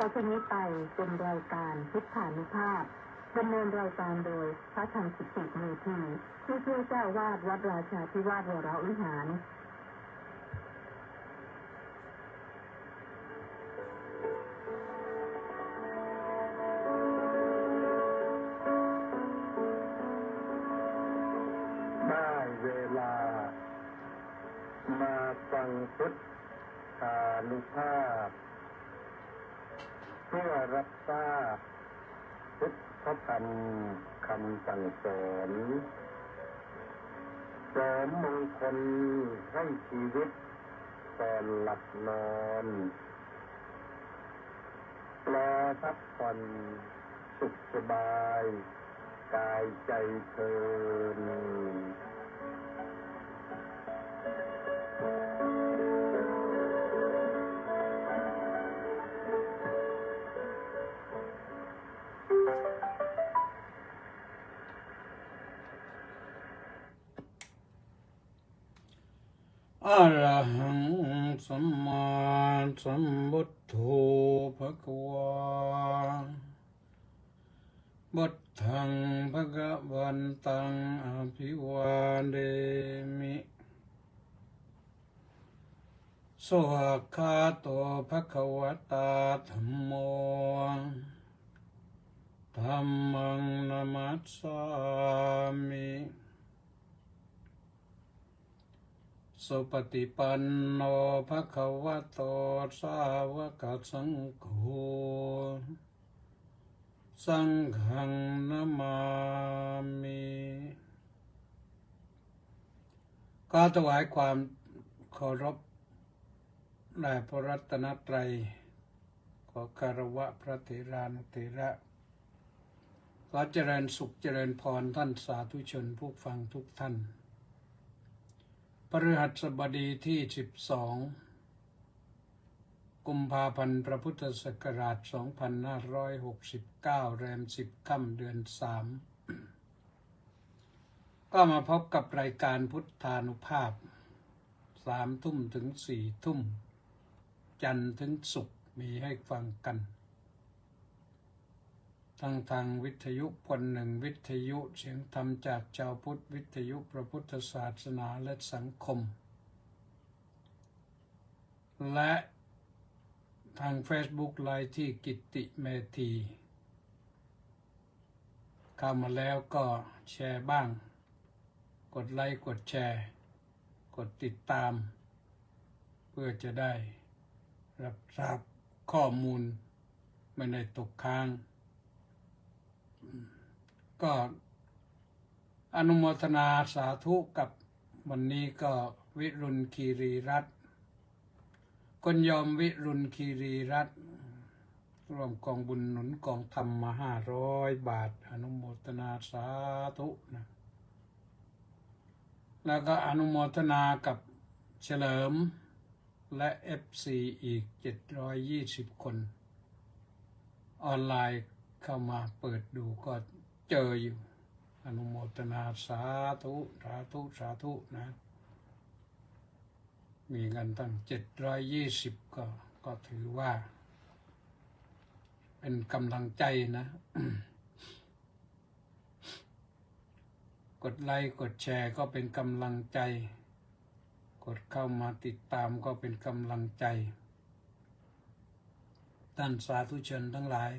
ต่อจากนี้ไปเป็นรายการพุทธานุภาพดำเนินรายการโดยพระธรรมกิติเมธีผู้ช่วยเจ้าวาดวัดราชาธิวาสวรวิหารได้เวลามาฟังพุทธานุภาพเพื่อรับทราบพุทธธรรมคำสั่งสอนเสริมมงคลให้ชีวิตก่อนหลับนอนแปลพักผ่อนสุขสบายกายใจเทินอะระหังสัมมาสัมพุทโธภะคะวาพุทธังภะคะวันตังอภิวาเดมิสวากขาโตภะคะวตาธัมโมธัมมังนามัสสามิสุปฏิปันโนภะคะวะโตสาวกสังโฆสังฆังนะมามิก็ถวายความเคารพแด่พระรัตนตรัยขอคารวะพระเถรานุเถระขอเจริญสุขเจริญพรท่านสาธุชนผู้ฟังทุกท่านพฤหัสบดีที่12กุมภาพันธ์พระพุทธศักราช2569แรม10ค่ำเดือน3ก็มาพบกับรายการพุทธานุภาพ3 ทุ่มถึง4 ทุ่มจันทร์ถึงศุกร์มีให้ฟังกันทั้งทางวิทยุพล1วิทยุเสียงธรรมจากชาวพุทธวิทยุพระพุทธศาสนาและสังคมและทาง Facebook ไลฟ์ที่กิตติเมธีเข้ามาแล้วก็แชร์บ้างกดไลค์กดแชร์กดติดตามเพื่อจะได้รับทราบข้อมูลไม่ได้ตกค้างก็อนุโมทนาสาธุกับวันนี้ก็วิรุณคีรีรัตน์คนยอมวิรุณคีรีรัตน์ร่วมกองบุญหนุนกองธรรมมา500 บาทอนุโมทนาสาธุนะแล้วก็อนุโมทนากับเฉลิมและ FC อีก720 คนออนไลน์เข้ามาเปิดดูก็เจออยู่อนุโมทนาสาธุสาธุสาธุนะมีกันตั้ง720ก็ถือว่าเป็นกำลังใจนะ กดไลค์กดแชร์ก็เป็นกำลังใจกดเข้ามาติดตามก็เป็นกำลังใจท่านสาธุชนทั้งหลาย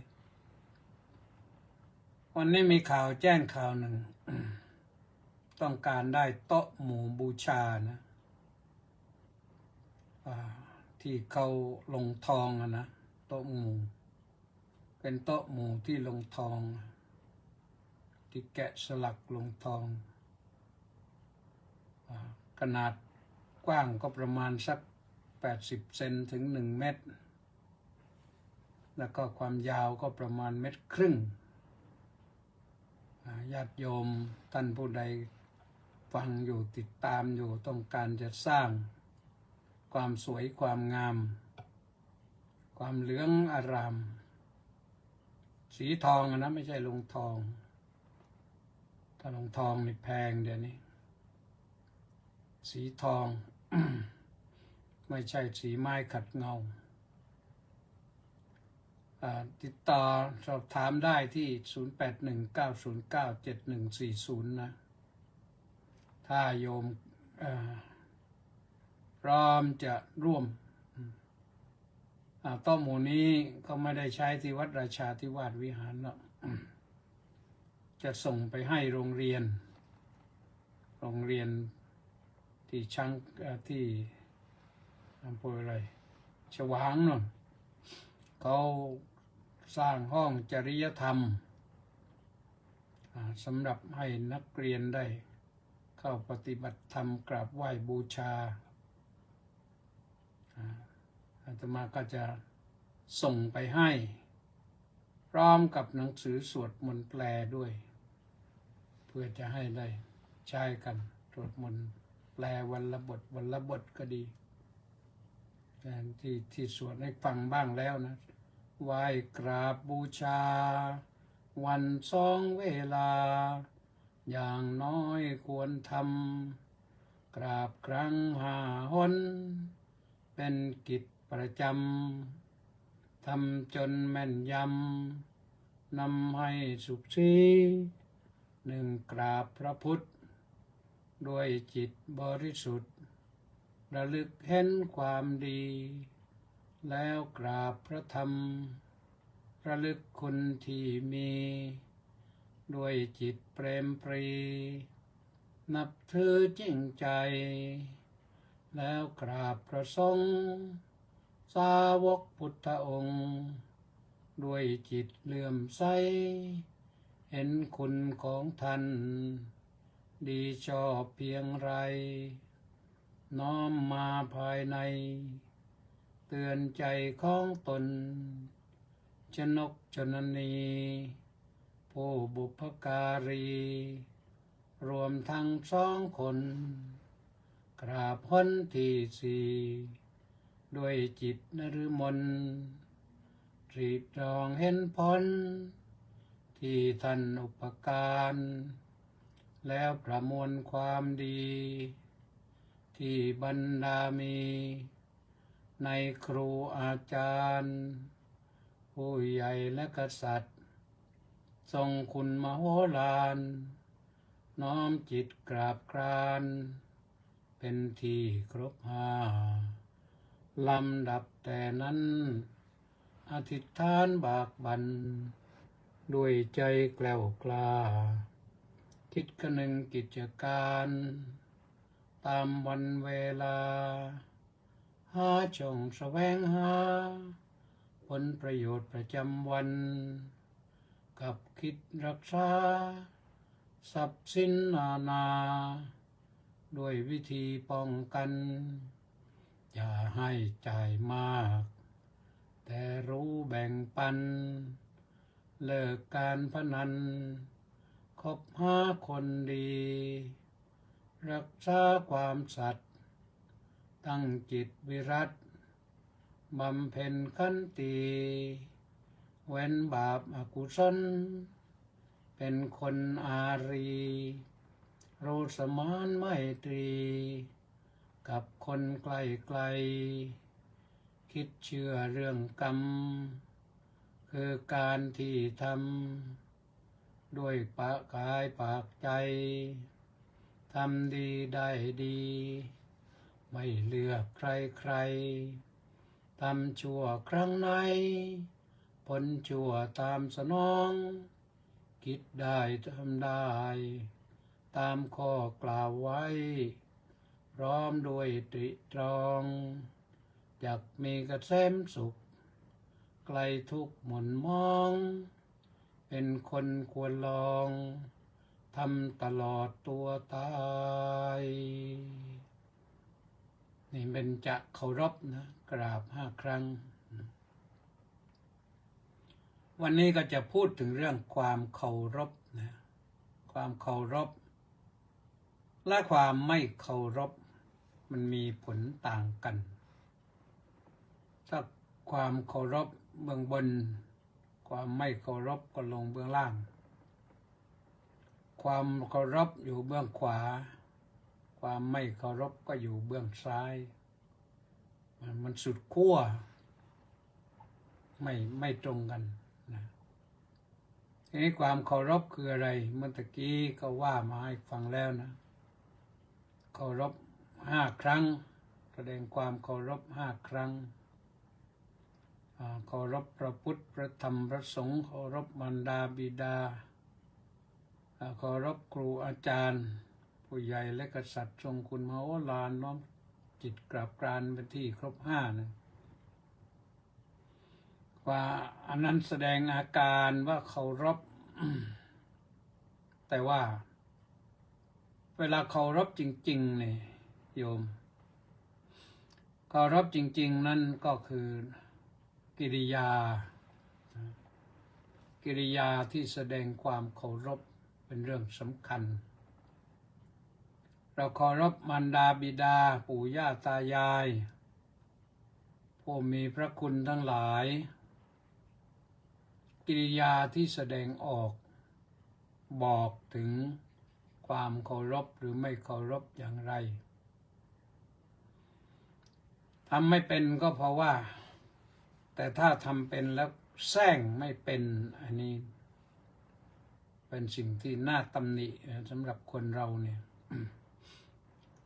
วันนี้มีข่าวแจ้งข่าวหนึ่ง ต้องการได้โต๊ะหมู่บูชานะที่เขาลงทองนะโต๊ะหมู่เป็นโต๊ะหมู่ที่ลงทองที่แกะสลักลงทองขนาดกว้างก็ประมาณสัก80 เซนถึง1 เมตรแล้วก็ความยาวก็ประมาณ1.5 เมตรญาติโยมท่านผู้ใดฟังอยู่ติดตามอยู่ต้องการจะสร้างความสวยความงามความเหลืองอารามสีทองนะไม่ใช่ลงทองถ้าลงทองนี่แพงเดี๋ยวนี้สีทอง ไม่ใช่สีไม้ขัดเงา ติดต่อสอบถามได้ที่ 0819097140 นะ ถ้าโยมพร้อมจะร่วมโต๊ะหมู่นี้ก็ไม่ได้ใช้ที่วัดราชาธิวาสวิหารหรอกจะส่งไปให้โรงเรียนที่ที่อำเภออะไรฉวางนนเขาสร้างห้องจริยธรรมสำหรับให้นักเรียนได้เข้าปฏิบัติธรรมกราบไหว้บูชาอาตมาก็จะส่งไปให้พร้อมกับหนังสือสวดมนต์แปลด้วย เพื่อจะให้ได้ใช้กันสวดมนต์แปลวันละบทก็ดีแต่ที่สวดให้ฟังบ้างแล้วนะไหว้กราบบูชาวัน2 เวลาอย่างน้อยควรทำกราบครั้ง5 หนเป็นกิจประจำทำจนแม่นยำนำให้สุขสี1 กราบพระพุทธด้วยจิตบริสุทธิ์ระลึกเห็นความดีแล้วกราบพระธรรมระลึกคุณที่มีด้วยจิตเปรมปรีนับถือจริงใจแล้วกราบพระสงฆ์สาวกพุทธองค์ด้วยจิตเลื่อมใสเห็นคุณของท่านดีชอบเพียงไรน้อมมาภายในเตือนใจของตนชนกชนนีผู้บุพการีรวมทั้ง2 คนกราบหนที่4ด้วยจิตนฤมลตรีตรองเห็นผลที่ท่านอุปการแล้วประมวลความดีที่บรรดามีในครูอาจารย์ผู้ใหญ่และกษัตริย์ทรงคุณมโหฬารน้อมจิตกราบกรานเป็นที่ครบ5ลำดับแต่นั้นอธิษฐานบากบั่นด้วยใจแกล้วกล้าคิดคนึงกิจการตามวันเวลาหาช่องแสวงหาผลประโยชน์ประจำวันกับคิดรักษาทรัพย์สินนาด้วยวิธีป้องกันอย่าให้จ่ายมากแต่รู้แบ่งปันเลิกการพนันคบหาคนดีรักษาความสัตย์ตั้งจิตวิรัตบำเพ็ญขันติเว้นบาปอกุศลเป็นคนอารีรู้สมานไมตรีกับคนไกลๆคิดเชื่อเรื่องกรรมคือการที่ทำด้วยปากกายปากใจทำดีได้ดีไม่เลือกใครทำชั่วครั้งไหนผลชั่วตามสนองคิดได้ทำได้ตามข้อกล่าวไว้พร้อมด้วยตริตรองอยากมีเกษมสุขไกลทุกข์หม่นมองเป็นคนควรลองทำตลอดตัวตายนี่เป็นจะเคารพนะกราบ5 ครั้งวันนี้ก็จะพูดถึงเรื่องความเคารพนะความเคารพและความไม่เคารพมันมีผลต่างกันถ้าความเคารพเบื้องบนความไม่เคารพก็ลงเบื้องล่างความเคารพอยู่เบื้องขวาความไม่เคารพก็อยู่เบื้องซ้ายมันสุดขั้ว ไม่ตรงกันนะทีนี้ความเคารพคืออะไรเมื่อตะกี้ก็ว่ามาให้ฟังแล้วนะเคารพ5 ครั้งแสดงความเคารพ5 ครั้งเคารพพระพุทธพระธรรมพระสงฆ์เคารพมารดาบิดาเคารพครูอาจารย์ผู้ใหญ่และกษัตริย์ทรงคุณมโหฬารน้อมจิตกราบกรานเป็นที่ครบ5นะว่าอันนั้นแสดงอาการว่าเคารพ แต่ว่าเวลาเคารพจริงๆเนี่ยโยมเคารพจริงๆนั่นก็คือกิริยาที่แสดงความเคารพเป็นเรื่องสำคัญเราเคารพมารดาบิดาปู่ย่าตายายผู้มีพระคุณทั้งหลายกิริยาที่แสดงออกบอกถึงความเคารพหรือไม่เคารพอย่างไรทำไม่เป็นก็เพราะว่าแต่ถ้าทำเป็นแล้วแซงไม่เป็นอันนี้เป็นสิ่งที่น่าตำหนิสำหรับคนเราเนี่ย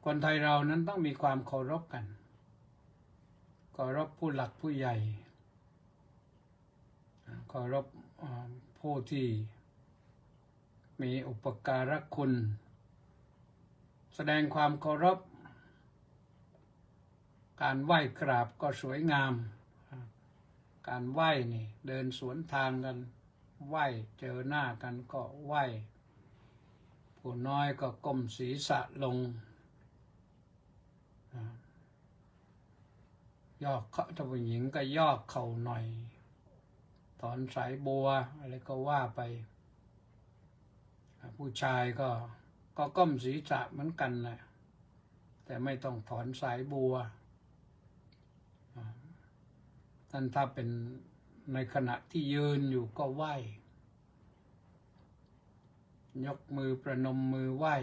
คนไทยเรานั้นต้องมีความเคารพกันเคารพผู้หลักผู้ใหญ่เคารพผู้ที่มีอุปการะคุณแสดงความเคารพการไหว้กราบก็สวยงามการไหว้นี่เดินสวนทางกันไหว้เจอหน้ากันก็ไหว้ผู้น้อยก็ก้มศีรษะลงย่อเข่าถ้าผู้หญิงก็ย่อเข่าหน่อยถอนสายบัวอะไรก็ว่าไปผู้ชายก็ก้มศีรษะเหมือนกันนะแต่ไม่ต้องถอนสายบัวท่านถ้าเป็นในขณะที่ยืนอยู่ก็ไหว้ยกมือประนมมือไหว้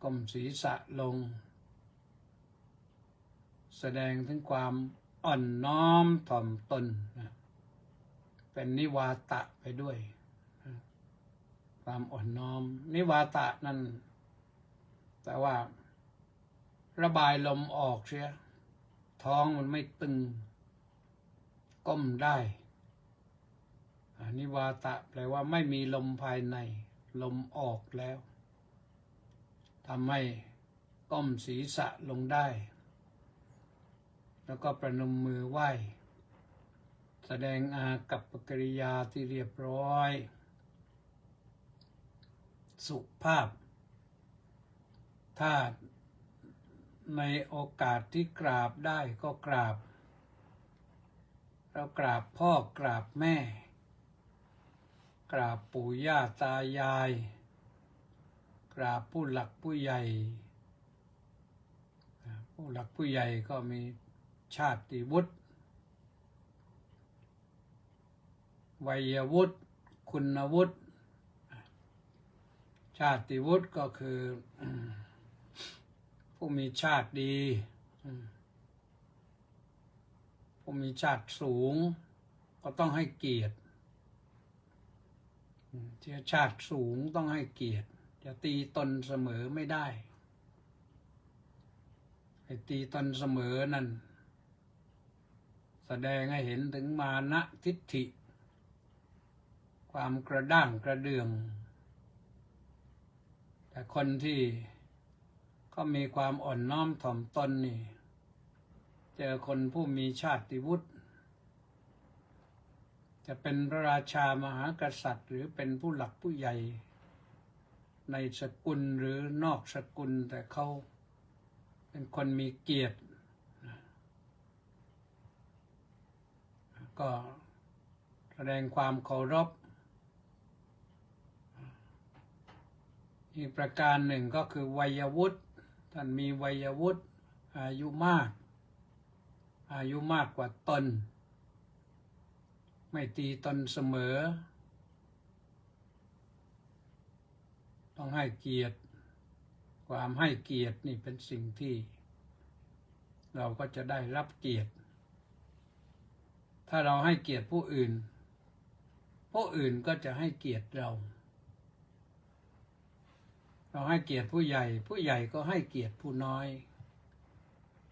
ก้มศีรษะลงแสดงถึงความอ่อนน้อมถ่อมตนเป็นนิวาตะไปด้วยความอ่อนน้อมนิวาตะนั่นแต่ว่าระบายลมออกเสียท้องมันไม่ตึงก้มได้นิวาตะแปลว่าไม่มีลมภายในลมออกแล้วทำให้ก้มศีรษะลงได้แล้วก็ประนมมือไหว้แสดงอากัปกิริยาที่เรียบร้อยสุภาพถ้าในโอกาสที่กราบได้ก็กราบเรากราบพ่อกราบแม่กราบปู่ย่าตายายกราบผู้หลักผู้ใหญ่ผู้หลักผู้ใหญ่ก็มีชาติวุฒิวัยวุฒิคุณวุฒิชาติวุฒิก็คือผู้มีชาติดีผู้มีชาติสูงก็ต้องให้เกียรติเชื้อชาติสูงต้องให้เกียรติจะตีตนเสมอไม่ได้ไอ้ตีตนเสมอนั่นแสดงให้เห็นถึงมานะทิฏฐิความกระด้างกระเดืองแต่คนที่ก็มีความอ่อนน้อมถ่อมตนนี่เจอคนผู้มีชาติวุฒิจะเป็นพระราชามหากษัตริย์หรือเป็นผู้หลักผู้ใหญ่ในสกุลหรือนอกสกุลแต่เขาเป็นคนมีเกียรติก็แสดงความเคารพอีกประการหนึ่งก็คือวัยวุฒิท่านมีวัยวุฒิอายุมากกว่าตนไม่ตีตนเสมอต้องให้เกียรติความให้เกียรตินี่เป็นสิ่งที่เราก็จะได้รับเกียรติ ถ้าเราให้เกียรติผู้อื่นผู้อื่นก็จะให้เกียรติเราให้เกียรติผู้ใหญ่ผู้ใหญ่ก็ให้เกียรติผู้น้อย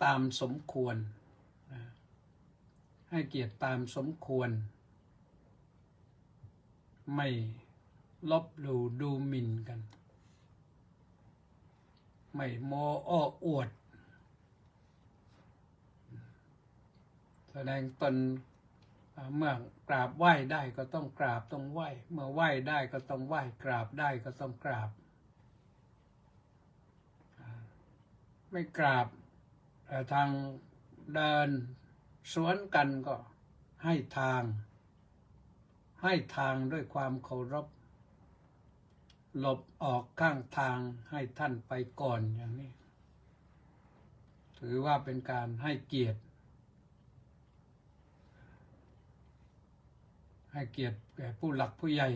ตามสมควรให้เกียรติตามสมควรไม่ลบหลู่ดูหมิ่นกันไม่โม้อ้ออวดแสดงตนเมื่อกราบไหว้ได้ก็ต้องกราบต้องไหว้เมื่อไหว้ได้ก็ต้องไหว้กราบได้ก็ต้องกราบไม่กราบทางเดินสวนกันก็ให้ทางด้วยความเคารพหลบออกข้างทางให้ท่านไปก่อนอย่างนี้ถือว่าเป็นการให้เกียรติแก่ผู้หลักผู้ใหญ่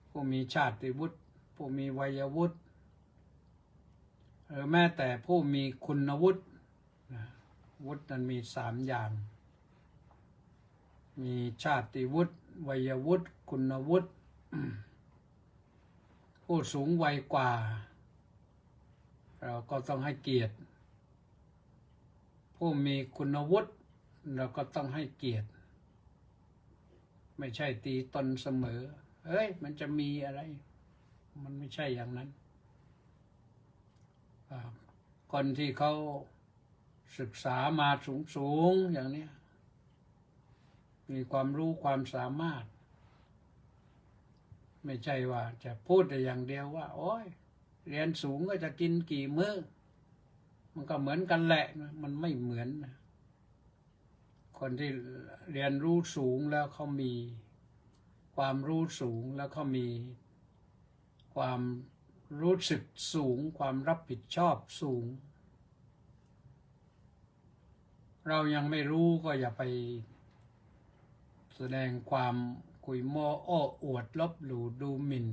ผู้มีชาติวุฒิผู้มีวัยวุฒิหรือแม้แต่ผู้มีคุณวุฒิวุฒินั้นมี3 อย่างมีชาติวุฒิวัยวุฒิคุณวุฒิผู้สูงวัยกว่าเราก็ต้องให้เกียรติผู้มีคุณวุฒิเราก็ต้องให้เกียรติไม่ใช่ตีตนเสมอมันจะมีอะไรมันไม่ใช่อย่างนั้นคนที่เขาศึกษามาสูงอย่างนี้มีความรู้ความสามารถไม่ใช่ว่าจะพูดแต่อย่างเดียวว่าโอ้ยเรียนสูงก็จะกินกี่มื้อมันก็เหมือนกันแหละมันไม่เหมือนนะคนที่เรียนรู้สูงแล้วเขามีความรู้สูงแล้วเขามีความรู้สึกสูงความรับผิดชอบสูงเรายังไม่รู้ก็อย่าไปแสดงความคุยโม้โอ้อวดลบหลู่ดูหมิ่น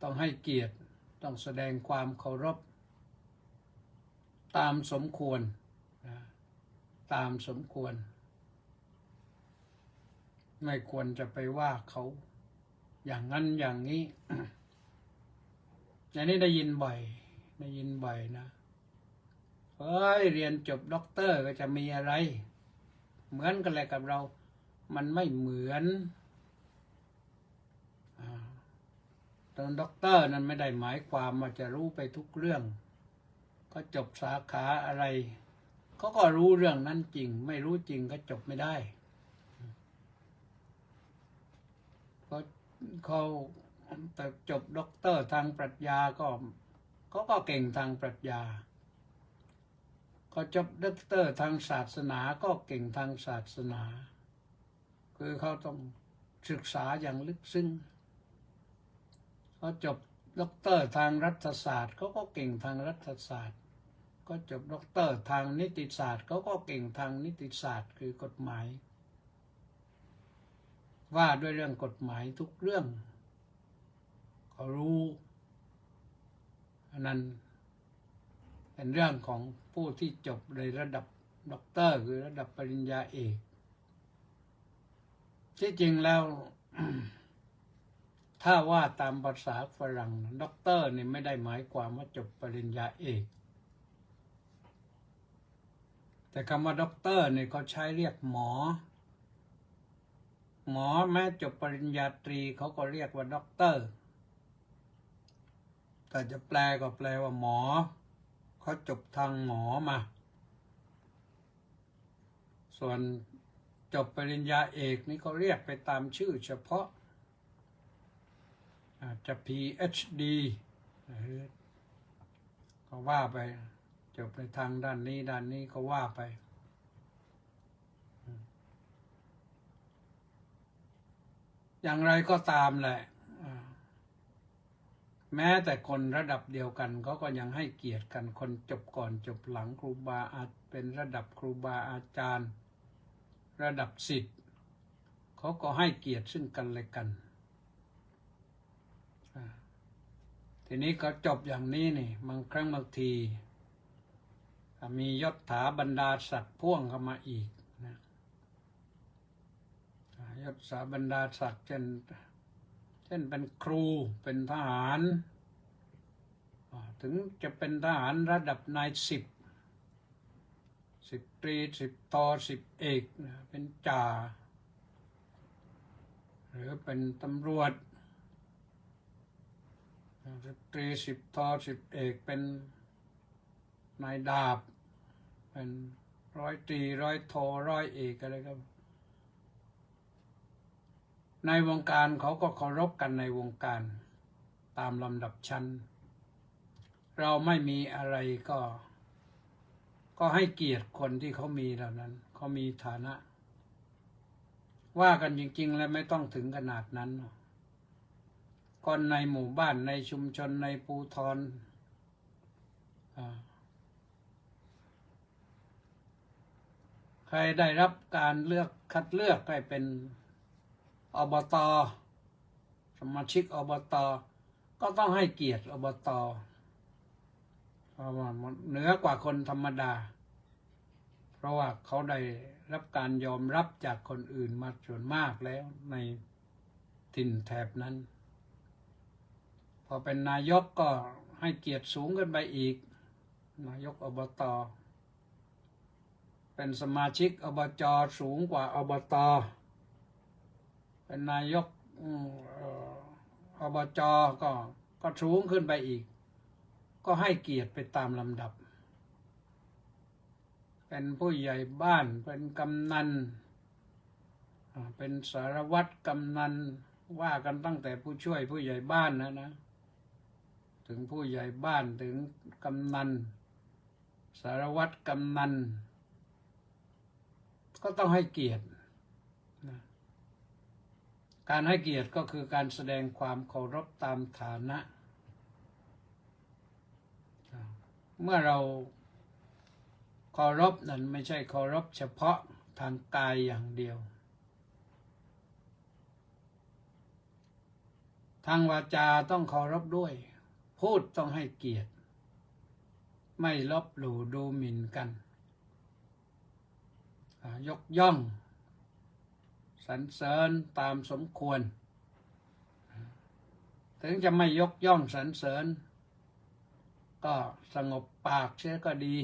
ต้องให้เกียรติต้องแสดงความเคารพตามสมควรตามสมควรไม่ควรจะไปว่าเขาอย่างนั้นอย่างนี้ อย่างนี้ได้ยินบ่อยนะเรียนจบด็อกเตอร์ก็จะมีอะไรเหมือนกันเลยกับเรามันไม่เหมือนตอนด็อกเตอร์นั้นไม่ได้หมายความว่าจะรู้ไปทุกเรื่องก็จบสาขาอะไรเขาก็รู้เรื่องนั้นจริงไม่รู้จริงก็จบไม่ได้เพราะเขาแต่จบด็อกเตอร์ทางปรัชญาก็เขาก็เก่งทางปรัชญาเขาจบด็อกเตอร์ทางศาสนาก็เก่งทางศาสนาคือเขาต้องศึกษาอย่างลึกซึ้งเขาจบด็อกเตอร์ทางรัฐศาสตร์เขาก็เก่งทางรัฐศาสตร์ก็จบด็อกเตอร์ทางนิติศาสตร์เขาก็เก่งทางนิติศาสตร์คือกฎหมายว่าด้วยเรื่องกฎหมายทุกเรื่องเขารู้อันนั้นเป็นเรื่องของผู้ที่จบในระดับด็อกเตอร์คือระดับปริญญาเอกที่จริงแล้ว ถ้าว่าตามภาษาฝรั่งด็อกเตอร์นี่ไม่ได้หมายความว่าจบปริญญาเอกแต่คำว่าด็อกเตอร์นี่เขาใช้เรียกหมอแม้จบปริญญาตรีเขาก็เรียกว่าด็อกเตอร์แต่จะแปลก็แปลว่าหมอเขาจบทางหมอมาส่วนจบปริญญาเอกนี่เขาเรียกไปตามชื่อเฉพาะอาจจะ PhD ก็ว่าไปจบในทางด้านนี้ก็ว่าไปอย่างไรก็ตามแหละแม้แต่คนระดับเดียวกันเขาก็ยังให้เกียรติกันคนจบก่อนจบหลังครูบาเป็นระดับครูบาอาจารย์ระดับศิษย์เขาก็ให้เกียรติซึ่งกันและกันทีนี้ก็จบอย่างนี้นี่บางครั้งบางทีมียศถาบรรดาศักดิ์พ่วงเข้ามาอีกนะ ยศบรรดาศักดิ์เช่นเป็นครูเป็นทหารถึงจะเป็นทหารระดับนาย10ตรี10โท10เอกเป็นจ่าหรือเป็นตำรวจ10 ตรี10โท10เอกเป็นนายดาบเป็น100 ตรี100 โท100 เอกอะไรก็ในวงการเขาก็เคารพกันในวงการตามลำดับชั้นเราไม่มีอะไรก็ให้เกียรติคนที่เขามีเหล่านั้นเขามีฐานะ ว่ากันจริงๆแล้วไม่ต้องถึงขนาดนั้นคนในหมู่บ้านในชุมชนในภูธรใครได้รับการคัดเลือกให้เป็นอบต.สมาชิกอบต.ก็ต้องให้เกียรติอบต.เหนือกว่าคนธรรมดาเพราะว่าเขาได้รับการยอมรับจากคนอื่นมาส่วนมากแล้วในถิ่นแถบนั้นพอเป็นนายกก็ให้เกียรติสูงขึ้นไปอีกนายกอบต.เป็นสมาชิกอบจ.สูงกว่าอบต.เป็นนายกอบจ.ก็สูงขึ้นไปอีกก็ให้เกียรติไปตามลำดับเป็นผู้ใหญ่บ้านเป็นกำนันเป็นสารวัตรกำนันว่ากันตั้งแต่ผู้ช่วยผู้ใหญ่บ้านนะถึงผู้ใหญ่บ้านถึงกำนันสารวัตรกำนันก็ต้องให้เกียรตินะการให้เกียรติก็คือการแสดงความเคารพตามฐานะเมื่อเราเคารพนั้นไม่ใช่เคารพเฉพาะทางกายอย่างเดียวทางวาจาต้องเคารพด้วยพูดต้องให้เกียรติไม่ลบหลู่ดูหมิ่นกันยกย่องสรรเสริญตามสมควรถึงจะไม่ยกย่องสรรเสริญก็สงบปากเสียก็ดี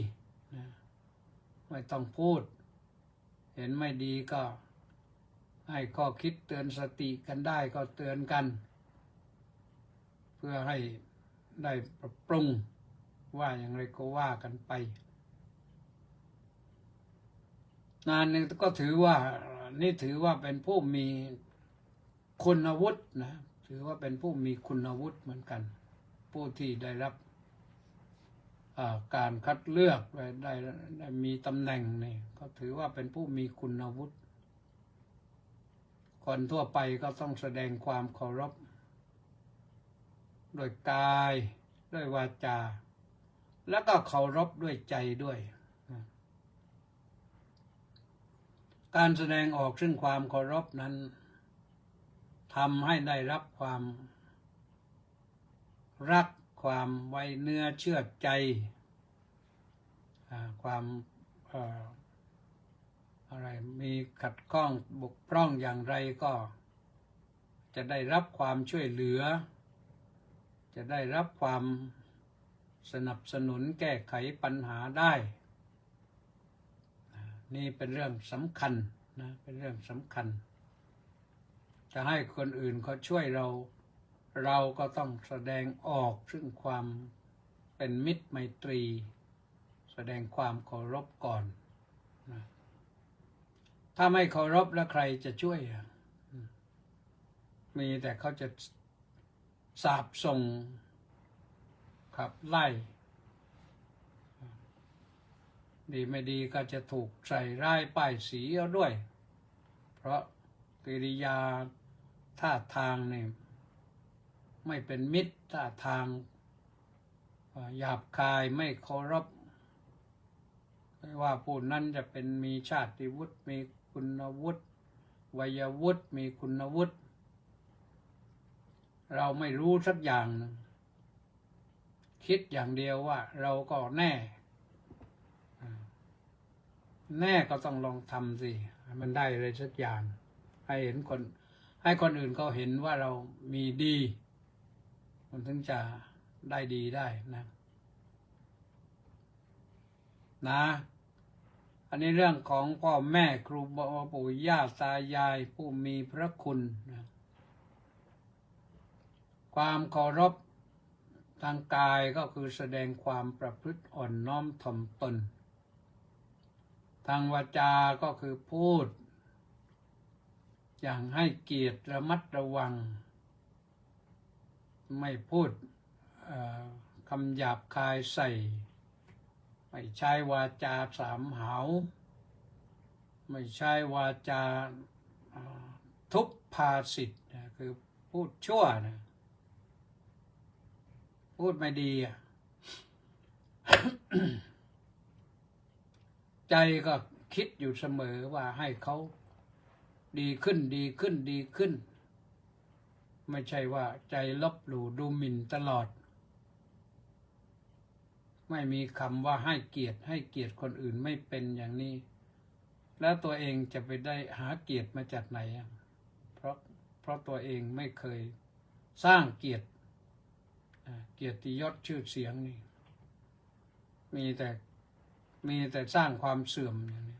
ไม่ต้องพูดเห็นไม่ดีก็ให้ข้อคิดเตือนสติกันได้ก็เตือนกันเพื่อให้ได้ปรับปรุงว่าอย่างไรก็ว่ากันไปงานหนึ่งก็ถือว่าเป็นผู้มีคุณวุฒินะถือว่าเป็นผู้มีคุณวุฒิเหมือนกันผู้ที่ได้รับการคัดเลือกได้มีตำแหน่งนี่ก็ถือว่าเป็นผู้มีคุณวุฒิคนทั่วไปก็ต้องแสดงความเคารพโดยกายด้วยวาจาแล้วก็เคารพด้วยใจด้วยการแสดงออกซึ่งความเคารพนั้นทำให้ได้รับความรักความไว้เนื้อเชื่อใจความอะไรมีขัดข้องบกพร่องอย่างไรก็จะได้รับความช่วยเหลือจะได้รับความสนับสนุนแก้ไขปัญหาได้นี่เป็นเรื่องสำคัญนะเป็นเรื่องสำคัญจะให้คนอื่นเขาช่วยเราก็ต้องแสดงออกซึ่งความเป็นมิตรไมตรีแสดงความเคารพก่อนนะถ้าไม่เคารพแล้วใครจะช่วยมีแต่เขาจะสาปส่งขับไล่ดีไม่ดีก็จะถูกใส่ร้ายป้ายสีเอาด้วยเพราะกิริยาท่าทางเนี่ยไม่เป็นมิตรท่าทางหยาบคายไม่เคารพไม่ว่าผู้นั้นจะเป็นมีชาติวุฒิมีคุณวุฒิวัยวุฒิมีคุณวุฒิเราไม่รู้สักอย่างนึงคิดอย่างเดียวว่าเราก็แน่ก็ต้องลองทำสิมันได้อะไรสักอย่าง ให้คนอื่นเขาเห็นว่าเรามีดี มันถึงจะได้ดีได้นะอันนี้เรื่องของพ่อแม่ครูปู่ย่าตายายผู้มีพระคุณนะความเคารพทางกายก็คือแสดงความประพฤติอ่อนน้อมถ่อมตนทางวาจาก็คือพูดอย่างให้เกียรติระมัดระวังไม่พูดคำหยาบคายใส่ไม่ใช้วาจาสามหาวไม่ใช้วาจาทุพภาษิตคือพูดชั่วนะพูดไม่ดี ใจก็คิดอยู่เสมอว่าให้เขาดีขึ้นดีขึ้นดีขึ้นไม่ใช่ว่าใจลบหลู่ดูหมิ่นตลอดไม่มีคำว่าให้เกียรติคนอื่นไม่เป็นอย่างนี้แล้วตัวเองจะไปได้หาเกียรติมาจากไหนเพราะตัวเองไม่เคยสร้างเกียรติยศชื่อเสียงนี่มีแต่สร้างความเสื่อมอย่างนี้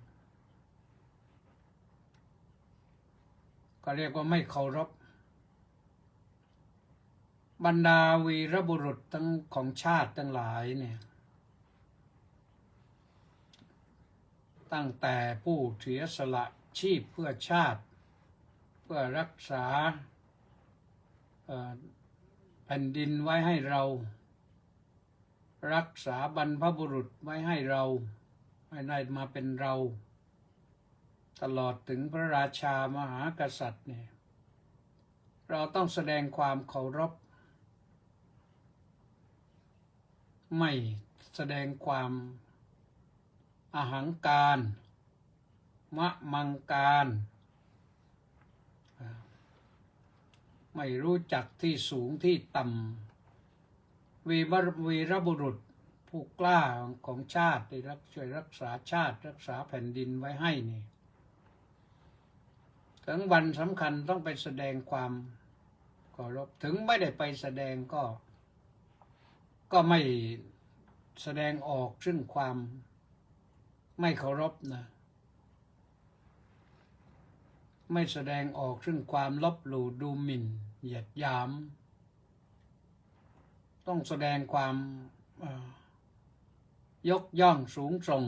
ก็เรียกว่าไม่เคารพบรรดาวีรบุรุษทั้งของชาติทั้งหลายเนี่ยตั้งแต่ผู้เสียสละชีพเพื่อชาติเพื่อรักษาแผ่นดินไว้ให้เรารักษาบรรพบุรุษไว้ให้เราให้ได้มาเป็นเราตลอดถึงพระราชามหากษัตริย์เนี่ยเราต้องแสดงความเคารพไม่แสดงความอหังการมะมังการไม่รู้จักที่สูงที่ต่ำวีรบุรุษผู้กล้าของชาติที่ช่วยรักษาชาติรักษาแผ่นดินไว้ให้นี่ถึงวันสำคัญต้องไปแสดงความเคารพถึงไม่ได้ไปแสดงก็ไม่แสดงออกซึ่งความไม่เคารพนะไม่แสดงออกซึ่งความลบหลู่ดูหมิ่นเหยียดหยามต้องแสดงความยกย่องสูงส่ง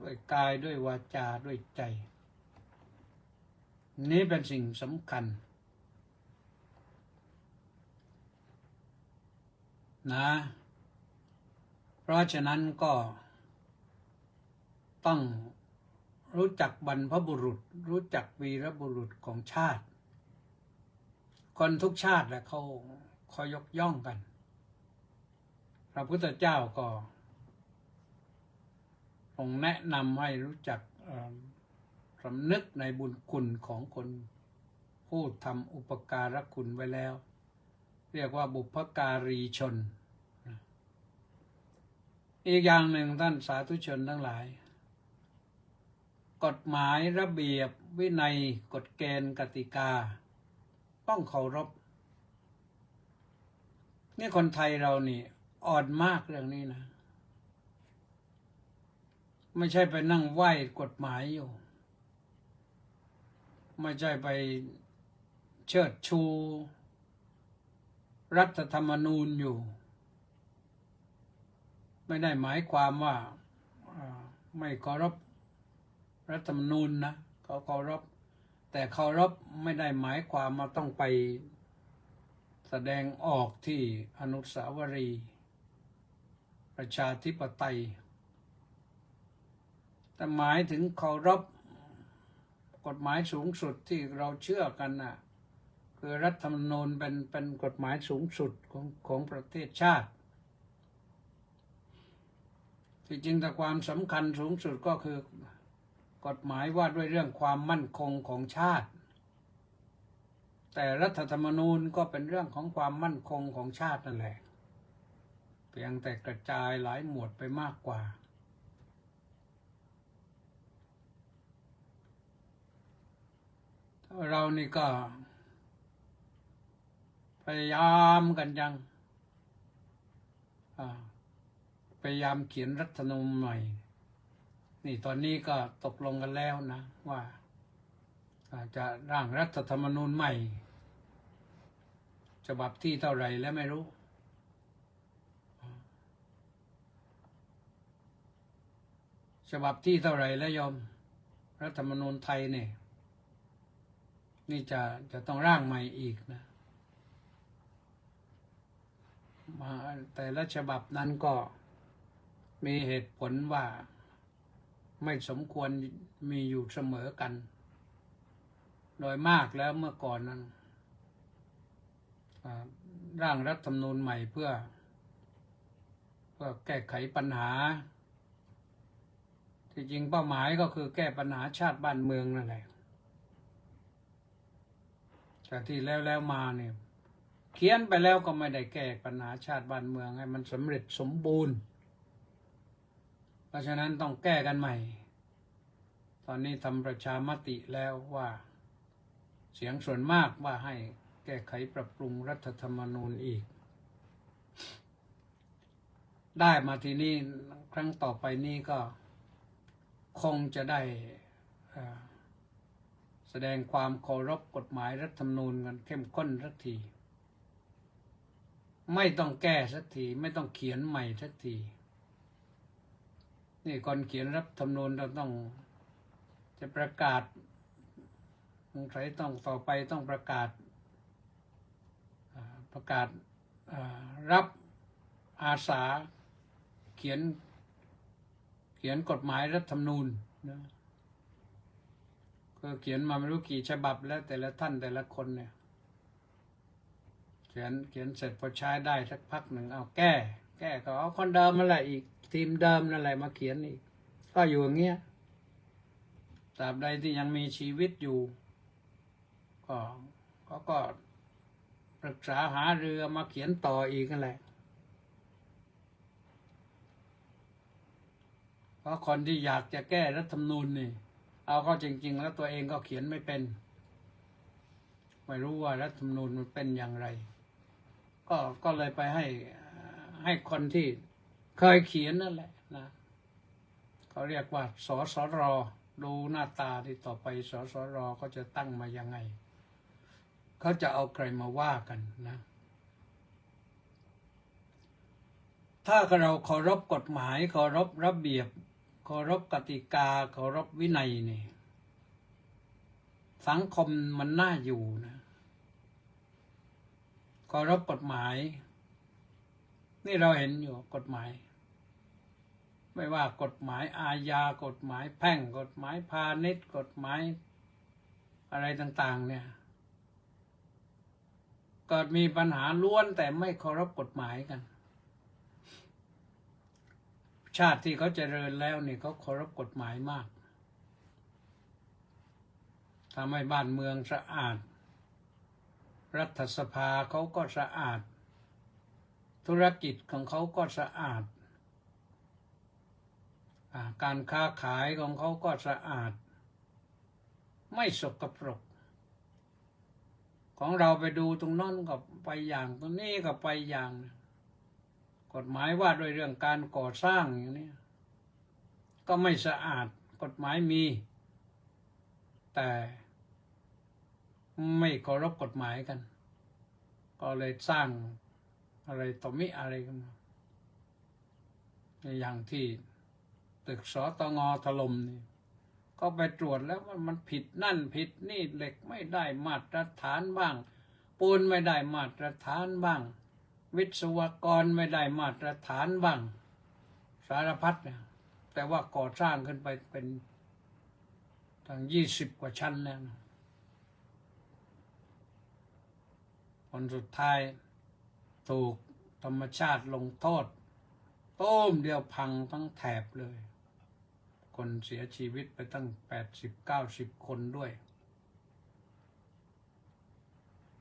ด้วยกายด้วยวาจาด้วยใจนี้เป็นสิ่งสำคัญนะเพราะฉะนั้นก็ต้องรู้จักบรรพบุรุษรู้จักวีรบุรุษของชาติคนทุกชาติแหละเขายกย่องกันพระพุทธเจ้าก็ทรงแนะนำให้รู้จักสำนึกในบุญคุณของคนผู้ทำอุปการะคุณไว้แล้วเรียกว่าบุพการีชนอีกอย่างหนึ่งท่านสาธุชนทั้งหลายกฎหมายระเบียบวินัยกฎเกณฑ์กติกาต้องเคารพนี่คนไทยเรานี่อ่อนมากเรื่องนี้นะไม่ใช่ไปนั่งไหว้กฎหมายอยู่ไม่ใช่ไปเชิดชูรัฐธรรมนูญอยู่ไม่ได้หมายความว่าไม่เคารพรัฐธรรมนูญนะเขาเคารพแต่เคารพไม่ได้หมายความว่าต้องไปแสดงออกที่อนุสาวรีย์ประชาธิปไตยแต่หมายถึงเคารพกฎหมายสูงสุดที่เราเชื่อกันน่ะคือรัฐธรรมนูญเป็นกฎหมายสูงสุดของประเทศชาติที่จริงแต่ความสำคัญสูงสุดก็คือกฎหมายว่าด้วยเรื่องความมั่นคงของชาติแต่รัฐธรรมนูญก็เป็นเรื่องของความมั่นคงของชาตินั่นแหละเพียงแต่กระจายหลายหมวดไปมากกว่า เรานี่ก็พยายามกันยังพยายามเขียนรัฐธรรมนูญใหม่นี่ตอนนี้ก็ตกลงกันแล้วนะว่าจะร่างรัฐธรรมนูญใหม่ฉบับที่เท่าไหร่แล้วไม่รู้ฉบับที่เท่าไหร่แล้วยอมรัฐธรรมนูญไทยเนี่ยนี่จะต้องร่างใหม่อีกนะมาแต่ละฉบับนั้นก็มีเหตุผลว่าไม่สมควรมีอยู่เสมอกันโดยมากแล้วเมื่อก่อนนั้นร่างรัฐธรรมนูญใหม่เพื่อแก้ไขปัญหาที่จริงเป้าหมายก็คือแก้ปัญหาชาติบ้านเมืองนั่นแหละแต่ที่แล้วมาเนี่ยเขียนไปแล้วก็ไม่ได้แก้ปัญหาชาติบ้านเมืองให้มันสำเร็จสมบูรณ์เพราะฉะนั้นต้องแก้กันใหม่ตอนนี้ทำประชามติแล้วว่าเสียงส่วนมากว่าให้แก้ไขปรับปรุงรัฐธรรมนูญอีกได้มาทีนี้ครั้งต่อไปนี้ก็คงจะได้แสดงความเคารพกฎหมายรัฐธรรมนูญกันเข้มข้นสักทีไม่ต้องแก้สักทีไม่ต้องเขียนใหม่สักทีนี่ก่อนเขียนรัฐธรรมนูญเราต้องจะประกาศสงสัยต้องต่อไปต้องประกาศรับอาสาเขียนกฎหมายรัฐธรรมนูญนะก็เขียนมาไม่รู้กี่ฉบับแล้วแต่ละท่านแต่ละคนเนี่ยเขียนเสร็จพอใช้ได้สักพักหนึ่งเอาแก้ก็เอาคนเดิมนั่นแหละอีกทีมเดิมนั่นแหละมาเขียนอีกก็อยู่อย่างเงี้ยตราบใดที่ยังมีชีวิตอยู่ก็ปรึกษาหารือมาเขียนต่ออีกนั่นแหละเพราะคนที่อยากจะแก้รัฐธรรมนูญนี่เอาเข้าจริงๆแล้วตัวเองก็เขียนไม่เป็นไม่รู้ว่ารัฐธรรมนูญมันเป็นอย่างไรก็เลยไปให้คนที่เคยเขียนนั่นแหละนะเขาเรียกว่าสสร.ดูหน้าตาที่ต่อไปสสร.เขาจะตั้งมายังไงเขาจะเอาใครมาว่ากันนะถ้าเราเคารพกฎหมายเคารพระเบียบเคารพกติกาเคารพวินัยนี่สังคมมันน่าอยู่นะเคารพกฎหมายนี่เราเห็นอยู่กฎหมายไม่ว่ากฎหมายอาญากฎหมายแพ่งกฎหมายพาณิชย์กฎหมายอะไรต่างๆเนี่ยเกิดมีปัญหาล้วนแต่ไม่เคารพกฎหมายกันชาติที่เขาเจริญแล้วนี่เขาเคารพกฎหมายมากทำให้บ้านเมืองสะอาดรัฐสภาเขาก็สะอาดธุรกิจของเขาก็สะอาดการค้าขายของเขาก็สะอาดไม่สกปรกของเราไปดูตรงนั้นก็ไปอย่างตรงนี้ก็ไปอย่างกฎหมายว่าโดยเรื่องการก่อสร้างอย่างนี้ก็ไม่สะอาดกฎหมายมีแต่ไม่เคารพกฎหมายกันก็เลยสร้างอะไรต่อมิอะไรกันอย่างที่ตึกสตง.ถล่มนี่ก็ไปตรวจแล้วว่ามันผิดนั่นผิดนี่เหล็กไม่ได้มาตรฐานบ้างปูนไม่ได้มาตรฐานบ้างวิศวกรไม่ได้มาตรฐานบ้างสารพัดเนี่ยแต่ว่าก่อสร้างขึ้นไปเป็นตั้ง20 กว่าชั้นแล้วผลสุดท้ายถูกธรรมชาติลงโทษต้มเดียวพังทั้งแถบเลยคนเสียชีวิตไปตั้ง80-90 คนด้วย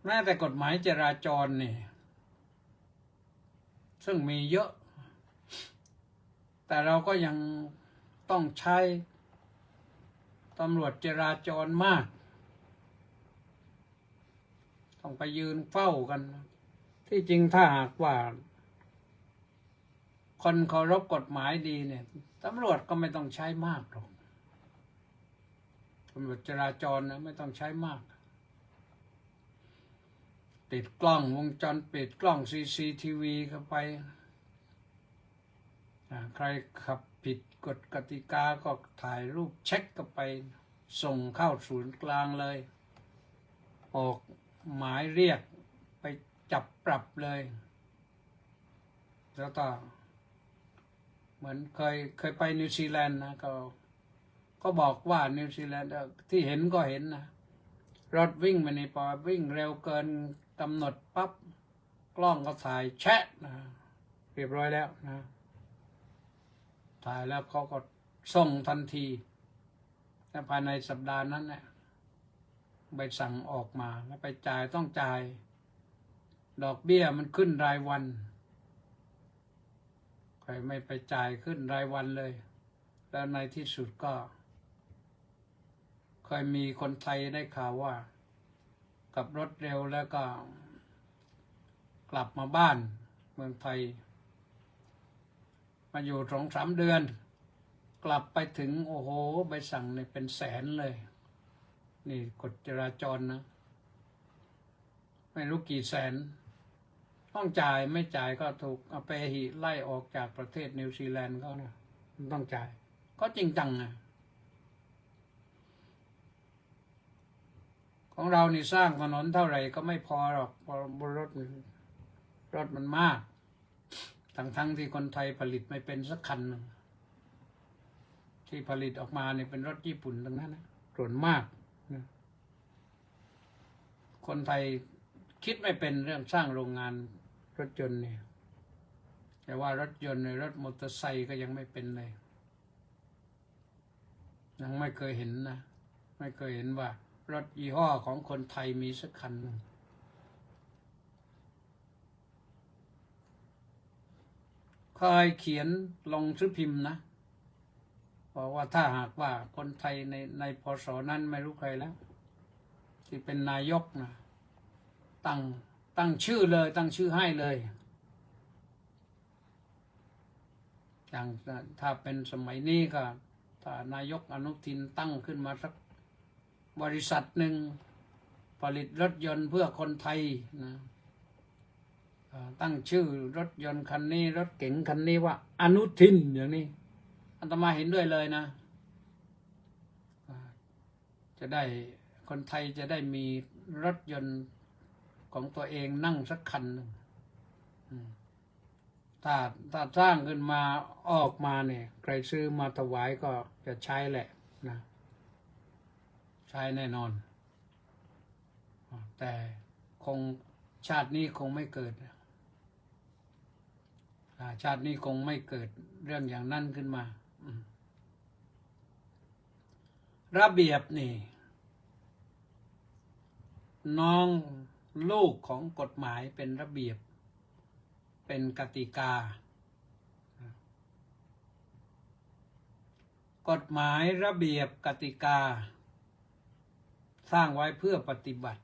แม้แต่กฎหมายจราจรนี่ซึ่งมีเยอะแต่เราก็ยังต้องใช้ตำรวจจราจรมาก ต้องไปยืนเฝ้ากัน ที่จริงถ้าหากว่า คนเคารพกฎหมายดีเนี่ยตำรวจก็ไม่ต้องใช้มากหรอกตำรวจจราจรนะไม่ต้องใช้มาก ติดกล้องวงจรปิดกล้อง CCTV เข้าไปใครขับผิดกฎกติกาก็ถ่ายรูปเช็คเข้าไปส่งเข้าศูนย์กลางเลย ออกหมายเรียกไปจับปรับเลย แล้วก็เหมือนเคยไปนิวซีแลนด์นะก็บอกว่านิวซีแลนด์ที่เห็นก็เห็นนะรถวิ่งมาในปอวิ่งเร็วเกินกำหนดปั๊บกล้องก็ถ่ายแชะนะเรียบร้อยแล้วนะถ่ายแล้วเขาก็ส่งทันทีและภายในสัปดาห์นั้นเนี่ยใบสั่งออกมาแล้วไปจ่ายต้องจ่ายดอกเบี้ยมันขึ้นรายวันใครไม่ไปจ่ายขึ้นรายวันเลยแล้วในที่สุดก็เคยมีคนไทยได้ข่าวว่าขับรถเร็วแล้วก็กลับมาบ้านเมืองไทยมาอยู่2-3 เดือนกลับไปถึงโอ้โหใบสั่งเนี่ยเป็นแสนเลยนี่กฎจราจรนะไม่รู้กี่แสนต้องจ่ายไม่จ่ายก็ถูกเอาไปหิไล่ออกจากประเทศนิวซีแลนด์เขานะต้องจ่ายก็จริงจังนะของเรานี่สร้างถนนเท่าไหร่ก็ไม่พอหรอกเพราะรถมันมากทั้งที่คนไทยผลิตไม่เป็นสักคันหนึ่งที่ผลิตออกมาเนี่ยเป็นรถญี่ปุ่นทั้งนั้นนะส่วนมากนะคนไทยคิดไม่เป็นเรื่องสร้างโรงงานรถยนต์เนี่ยแต่ว่ารถยนต์ในรถมอเตอร์ไซค์ก็ยังไม่เป็นเลยยังไม่เคยเห็นนะไม่เคยเห็นว่ารถยี่ห้อของคนไทยมีสักคันหนึ่งเคยเขียนลงซื้อพิมพ์นะบอกว่าถ้าหากว่าคนไทยในพศนั้นไม่รู้ใครแล้วที่เป็นนายกนะตั้งชื่อเลยตั้งชื่อให้เลยอย่างถ้าเป็นสมัยนี้ก็ถ้านายกอนุทินตั้งขึ้นมาสักบริษัทหนึ่งผลิตรถยนต์เพื่อคนไทยนะตั้งชื่อรถยนต์คันนี้รถเก๋งคันนี้ว่าอนุทินอย่างนี้อาตมาเห็นด้วยเลยนะจะได้คนไทยจะได้มีรถยนต์ของตัวเองนั่งสักคันหนึ่งถ้าสร้างขึ้นมาออกมาเนี่ยใครซื้อมาถวายก็จะใช้แหละนะใช้แน่นอนแต่คงชาตินี้คงไม่เกิดชาตินี้คงไม่เกิดเรื่องอย่างนั้นขึ้นมาระเบียบนี่น้องลูกของกฎหมายเป็นระเบียบเป็นกติกากฎหมายระเบียบกติกาสร้างไว้เพื่อปฏิบัติ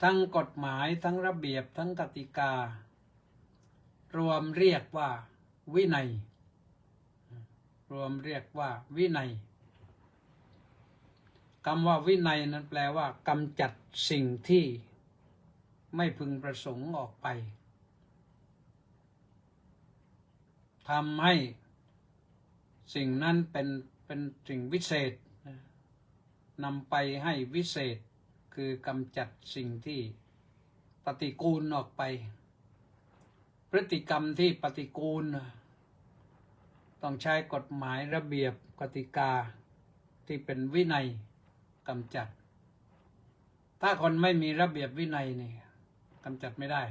ทั้งกฎหมายทั้งระเบียบทั้งกติการวมเรียกว่าวินัยรวมเรียกว่าวินัยคำว่าวินัยนั้นแปลว่ากำจัดสิ่งที่ไม่พึงประสงค์ออกไปทำให้สิ่งนั้นเป็นสิ่งวิเศษนำไปให้วิเศษคือกำจัดสิ่งที่ปฏิกูลออกไปพฤติกรรมที่ปฏิกูลต้องใช้กฎหมายระเบียบกติกาที่เป็นวินัยกำจัดถ้าคนไม่มีระเบียบวินัยนี่กำจัดไม่ได้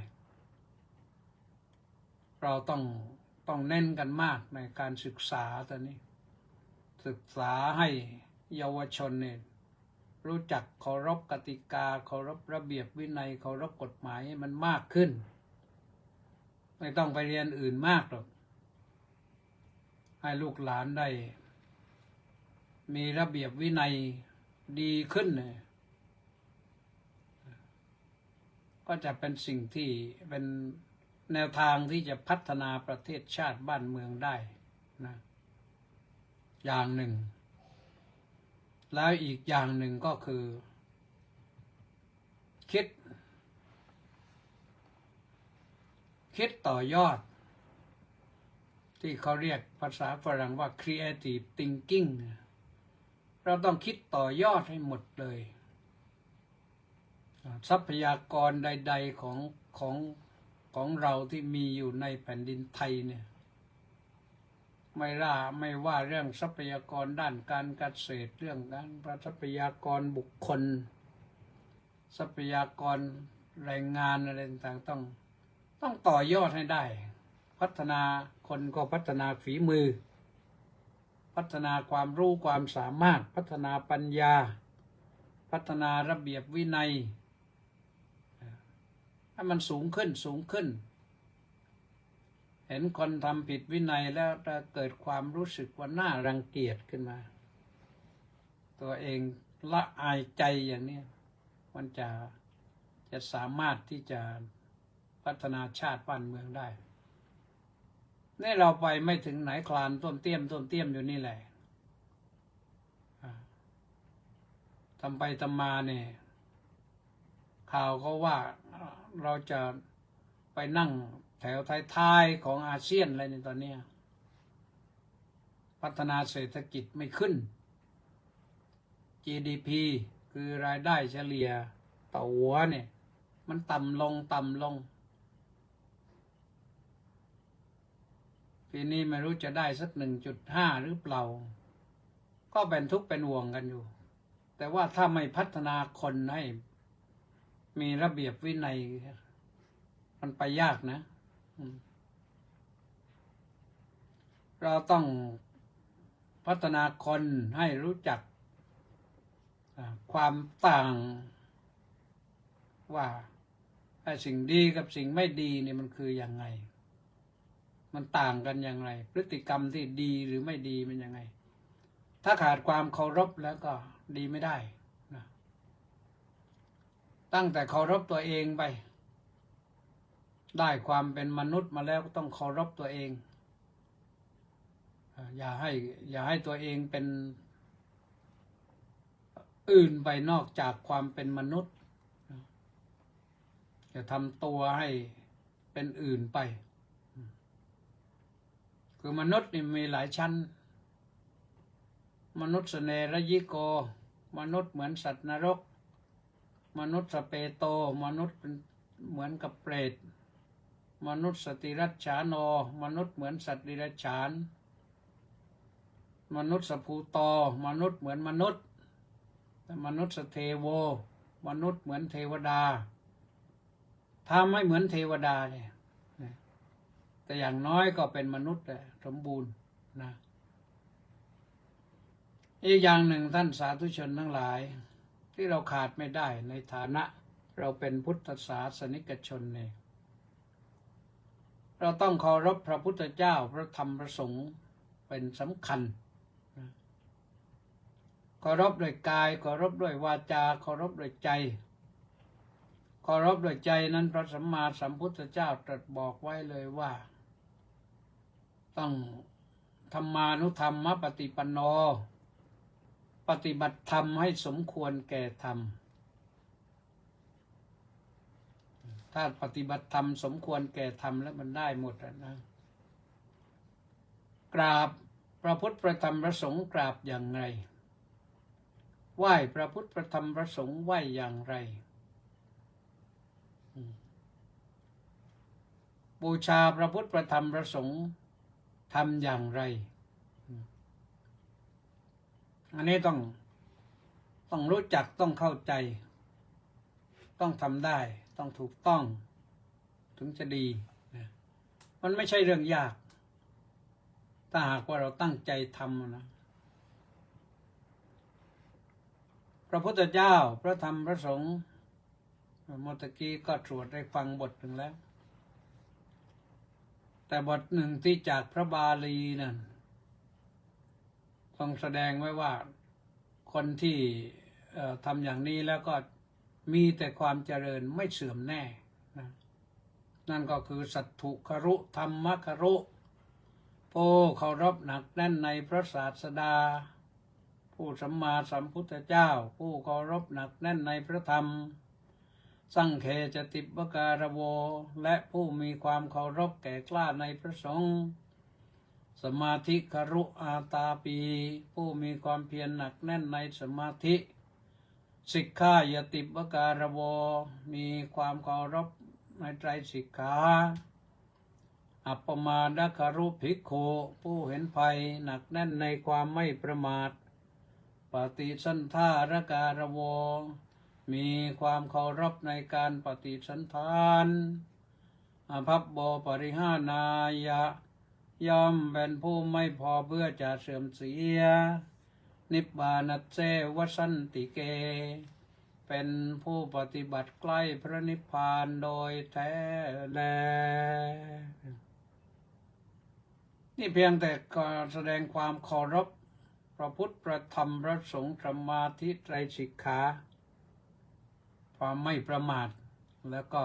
เราต้องเน้นกันมากในการศึกษาตอนนี้ศึกษาให้เยาวชนเนี่ยรู้จักเคารพกติกาเคารพระเบียบวินัยเคารพกฎหมายให้มันมากขึ้นไม่ต้องไปเรียนอื่นมากหรอกให้ลูกหลานได้มีระเบียบวินัยดีขึ้น ก็จะเป็นสิ่งที่เป็นแนวทางที่จะพัฒนาประเทศชาติบ้านเมืองได้นะอย่างหนึ่งแล้วอีกอย่างหนึ่งก็คือคิดต่อยอดที่เขาเรียกภาษาฝรั่งว่า creative thinking เราต้องคิดต่อยอดให้หมดเลยทรัพยากรใดๆของเราที่มีอยู่ในแผ่นดินไทยเนี่ยไม่ว่าเรื่องทรัพยากรด้านการเกษตรเรื่องการทรัพยากรบุคคลทรัพยากรแรงงานอะไรต่างๆต้องต่อยอดให้ได้พัฒนาคนก็พัฒนาฝีมือพัฒนาความรู้ความสามารถพัฒนาปัญญาพัฒนาระเบียบวินัยให้มันสูงขึ้นเห็นคนทำผิดวินัยแล้วจะเกิดความรู้สึกว่าน่ารังเกียจขึ้นมาตัวเองละอายใจอย่างนี้มันจะสามารถที่จะพัฒนาชาติบ้านเมืองได้นี่เราไปไม่ถึงไหนคลานต้มเตี้ยมอยู่นี่แหละทำไปทำมาเนี่ยข่าวก็ว่าเราจะไปนั่งแถวท้ายๆของอาเซียนอะไรในตอนนี้พัฒนาเศรษฐกิจไม่ขึ้น GDP คือรายได้เฉลี่ยต่อหัวเนี่ยมันต่ำลงปีนี้ไม่รู้จะได้สัก 1.5 หรือเปล่าก็เป็นทุกข์เป็นห่วงกันอยู่แต่ว่าถ้าไม่พัฒนาคนให้มีระเบียบวินัยมันไปยากนะเราต้องพัฒนาคนให้รู้จักความต่างว่าสิ่งดีกับสิ่งไม่ดีนี่มันคือยังไงมันต่างกันอย่างไรพฤติกรรมที่ดีหรือไม่ดีมันยังไงถ้าขาดความเคารพแล้วก็ดีไม่ได้นะตั้งแต่เคารพตัวเองไปได้ความเป็นมนุษย์มาแล้วก็ต้องเคารพตัวเองอย่าให้ตัวเองเป็นอื่นไปนอกจากความเป็นมนุษย์จะทำตัวให้เป็นอื่นไปคือมนุษย์นี่มีหลายชั้นมนุษย์เสเนรยิโกมนุษย์เหมือนสัตว์นรกมนุษย์สเปโตมนุษย์เหมือนกับเปรตมนุษย์สติรัชฉานโนมนุษย์เหมือนสัตว์ดิรัจฉานมนุษย์สภูโตมนุษย์เหมือนมนุษย์มนุษย์สเทโวมนุษย์เหมือนเทวดาถ้าไม่เหมือนเทวดาเนี่ยแต่อย่างน้อยก็เป็นมนุษย์สมบูรณ์นะอีกอย่างหนึ่งท่านสาธุชนทั้งหลายที่เราขาดไม่ได้ในฐานะเราเป็นพุทธศาสนิกชนเนี่ยเราต้องเคารพพระพุทธเจ้าพระธรรมพระสงฆ์เป็นสำคัญเคารพด้วยกายเคารพด้วยวาจาเคารพด้วยใจเคารพด้วยใจนั้นพระสัมมาสัมพุทธเจ้าตรัสบอกไว้เลยว่าต้องธรรมานุธรรมปฏิปันโนปฏิบัติธรรมให้สมควรแก่ธรรมถ้าปฏิบัติธรรมสมควรแก่ธรรมแล้วมันได้หมดนะกราบพระพุทธพระธรรมพระสงฆ์กราบอย่างไรไหว้พระพุทธพระธรรมพระสงฆ์ไหว้อย่างไรบูชาพระพุทธพระธรรมพระสงฆ์ทำอย่างไรอันนี้ต้องรู้จักต้องเข้าใจต้องทำได้ต้องถูกต้องถึงจะดีนะมันไม่ใช่เรื่องยากถ้าหากว่าเราตั้งใจทำนะพระพุทธเจ้าพระธรรมพระสงฆ์เมื่อกี้ก็ตรวจได้ฟังบทหนึ่งแล้วแต่บทหนึ่งที่จากพระบาลีนั่นทรงแสดงไว้ว่าคนที่ทำอย่างนี้แล้วก็ มีแต่ความเจริญไม่เสื่อมแน่นะนั่นก็คือสัตถุครุธรรมครุผู้เคารพหนักแน่นในพระศาสดาผู้สัมมาสัมพุทธเจ้าผู้เคารพหนักแน่นในพระธรรมสังเคจติปการโวและผู้มีความเคารพแก่กล้าในพระสงฆ์สมาธิครุอาตาปีผู้มีความเพียรหนักแน่นในสมาธิสิกขายติปการโวมีความเคารพในไตรสิกขาอัปปมาดคารุภิกขุผู้เห็นภัยหนักแน่นในความไม่ประมาทปฏิสันทารการโวมีความเคารพในการปฏิสันทานอภัพโบปริหานายะย่อมเป็นผู้ไม่พอเพื่อจะเสื่อมเสียนิบบานัสเสวสันติเกเป็นผู้ปฏิบัติใกล้พระนิพพานโดยแท้แลนี่เพียงแต่การแสดงความเคารพพระพุทธพระธรรมพระสงฆ์สมาธิไตรสิกขาความไม่ประมาทแล้วก็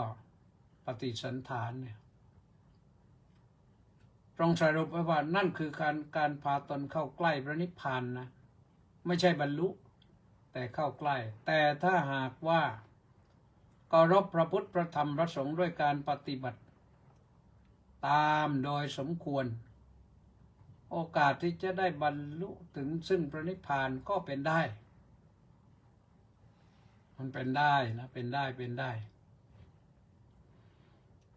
ปฏิสันฐานเนี่ยตรงสรุปไว้ว่านั่นคือการพาตนเข้าใกล้พระนิพพานนะไม่ใช่บรรลุแต่เข้าใกล้แต่ถ้าหากว่าเคารพพระพุทธพระธรรมพระสงฆ์ด้วยการปฏิบัติตามโดยสมควรโอกาสที่จะได้บรรลุถึงซึ่งพระนิพพานก็เป็นได้มันเป็นได้นะเป็นได้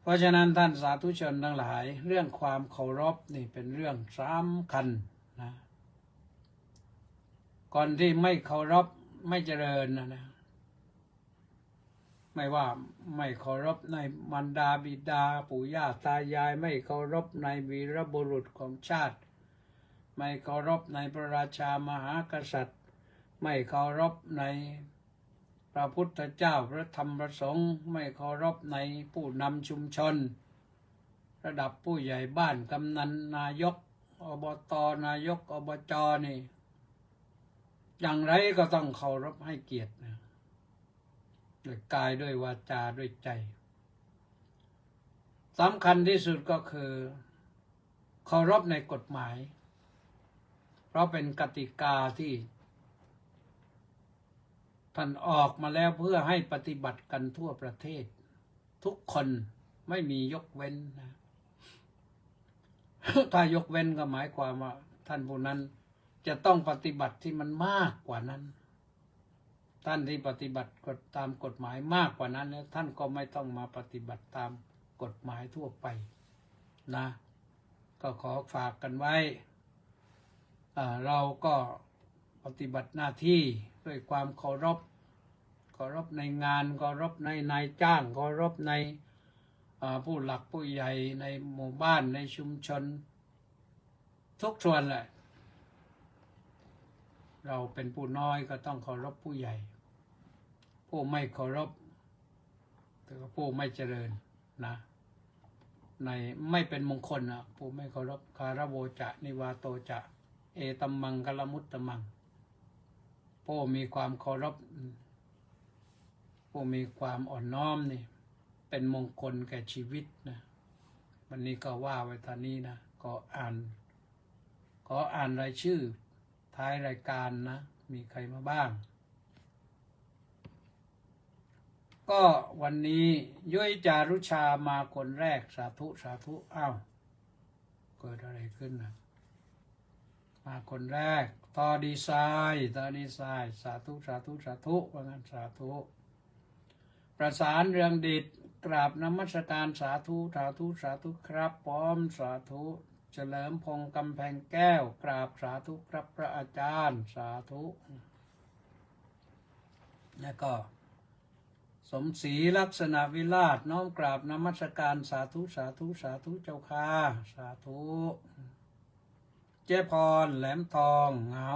เพราะฉะนั้นท่านสาธุชนทั้งหลายเรื่องความเคารพนี่เป็นเรื่องสำคัญนะก่อนที่ไม่เคารพไม่เจริญนะไม่ว่าไม่เคารพในมารดาบิดาปู่ย่าตายายไม่เคารพในวีรบุรุษของชาติไม่เคารพในพระราชามหากษัตริย์ไม่เคารพในพระพุทธเจ้าพระธรรมพระสงฆ์ไม่เคารพในผู้นำชุมชนระดับผู้ใหญ่บ้านกำนันนายกอบตนายกอบจนี่อย่างไรก็ต้องเคารพให้เกียรติด้วยกายด้วยวาจาด้วยใจสำคัญที่สุดก็คือเคารพในกฎหมายเพราะเป็นกติกาที่ท่านออกมาแล้วเพื่อให้ปฏิบัติกันทั่วประเทศทุกคนไม่มียกเว้นนะ ถ้ายกเว้นก็หมายความว่าท่านผู้นั้นจะต้องปฏิบัติที่มันมากกว่านั้นท่านที่ปฏิบัติตามกฎหมายมากกว่านั้นแล้วท่านก็ไม่ต้องมาปฏิบัติตามกฎหมายทั่วไปนะก็ขอฝากกันไว้เราก็ปฏิบัติหน้าที่ด้วยความเคารพในงานเคารพในนายจ้างเคารพในผู้หลักผู้ใหญ่ในหมู่บ้านในชุมชนทุกส่วนแหละเราเป็นผู้น้อยก็ต้องเคารพผู้ใหญ่ผู้ไม่เคารพถือว่าผู้ไม่เจริญนะในไม่เป็นมงคลนะผู้ไม่เคารพคารโวจะนิวาโตจะเอตัมมังกลมุตตมังผู้มีความเคารพผู้มีความอ่อนน้อมนี่เป็นมงคลแก่ชีวิตนะวันนี้ก็ว่าไว้ท่านี้นะขออ่านรายชื่อท้ายรายการนะมีใครมาบ้างก็วันนี้ย้อยจารุชามาคนแรกสาธุอ้าวเกิดอะไรขึ้นนะมาคนแรกตอดีไซน์สาธุว่างั้นสาธุประสานเรืองดิษกราบนมัสการสาธุครับพร้อมสาธุเฉลิมพงษ์กำแพงแก้วกราบสาธุครับพระอาจารย์สาธุแล้วก็สมศรีลักษณะวิราชน้อมกราบนมัสการสาธุเจ้าค่ะสาธุเจ๊พรแหลมทองเหงา